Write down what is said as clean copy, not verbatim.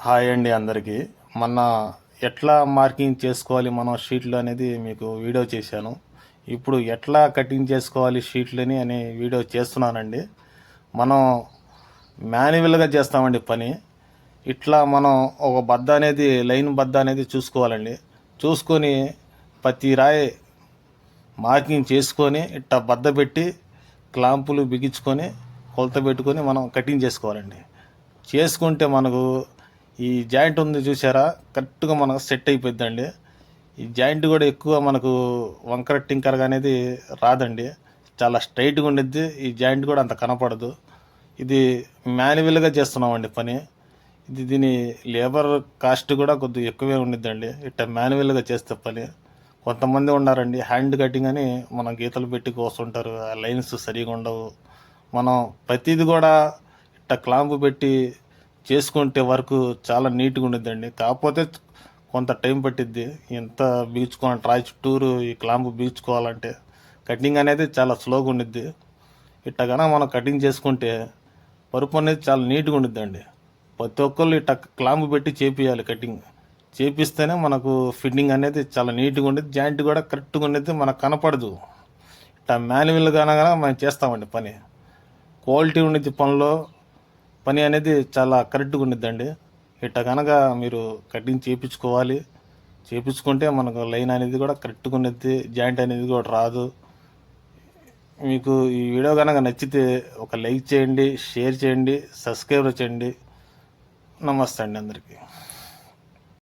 Hi అండి అందరికీ. మొన్న ఎట్లా మార్కింగ్ చేసుకోవాలి మనం షీట్లు అనేది మీకు వీడియో చేశాను. ఇప్పుడు ఎట్లా కటింగ్ చేసుకోవాలి షీట్లని అనే వీడియో చేస్తున్నానండి. మనం మాన్యువల్గా చేస్తామండి పని. ఇట్లా మనం ఒక బద్ద అనేది లైన్ బద్ద అనేది చూసుకోవాలండి. చూసుకొని ప్రతి రాయి మార్కింగ్ చేసుకొని ఇట్లా బద్ద పెట్టి క్లాంపులు బిగించుకొని కొలత పెట్టుకొని మనం కటింగ్ చేసుకోవాలండి. చేసుకుంటే మనకు ఈ జాయింట్ ఉంది చూసారా, కరెక్ట్గా మనకు సెట్ అయిపోద్దండి. ఈ జాయింట్ కూడా ఎక్కువ మనకు వంకర టింకరగా అనేది రాదండి, చాలా స్ట్రైట్గా ఉండిద్ది. ఈ జాయింట్ కూడా అంత కనపడదు. ఇది మాన్యువల్గా చేస్తున్నామండి పని. దీని లేబర్ కాస్ట్ కూడా కొద్దిగా ఎక్కువే ఉండిద్దండి ఇట్లా మాన్యువల్గా చేస్తే పని. కొంతమంది ఉన్నారండి హ్యాండ్ కటింగ్ అని మనం గీతలు పెట్టి కోస్తుంటారు, ఆ లైన్స్ సరిగా ఉండవు. మనం ప్రతిది కూడా ఇట్లా క్లాంపు పెట్టి చేసుకుంటే వర్క్ చాలా నీట్గా ఉండిద్దండి. కాకపోతే కొంత టైం పట్టిద్ది. ఎంత బీచుకోవాలి ట్రాయ్ చుట్టూరు ఈ క్లాంపు బీచుకోవాలంటే కటింగ్ అనేది చాలా స్లోగా ఉండిద్ది. ఇట్టగాన మనం కటింగ్ చేసుకుంటే పరుపు అనేది చాలా నీట్గా ఉండిద్దండి. ప్రతి ఒక్కళ్ళు ఇట్ట క్లాంపు పెట్టి చేపియాలి కటింగ్. చేపిస్తేనే మనకు ఫిట్టింగ్ అనేది చాలా నీట్గా ఉండిద్ది, జాయింట్ కూడా కరెక్ట్గా ఉండిద్ది, మనకు కనపడదు. ఇట్లా మాన్యువల్గా మనం చేస్తామండి పని. క్వాలిటీ ఉండిద్ది పనిలో. పని అనేది చాలా కరెక్ట్గా ఉండిద్దండి. ఇట్ట కనుక మీరు కటింగ్ చేయించుకోవాలి. చేయించుకుంటే మనకు లైన్ అనేది కూడా కరెక్ట్గా ఉండిద్ది, జాయింట్ అనేది కూడా రాదు. మీకు ఈ వీడియో కనుక నచ్చితే ఒక లైక్ చేయండి, షేర్ చేయండి, సబ్స్క్రైబ్ చేయండి. నమస్తే అండి అందరికీ.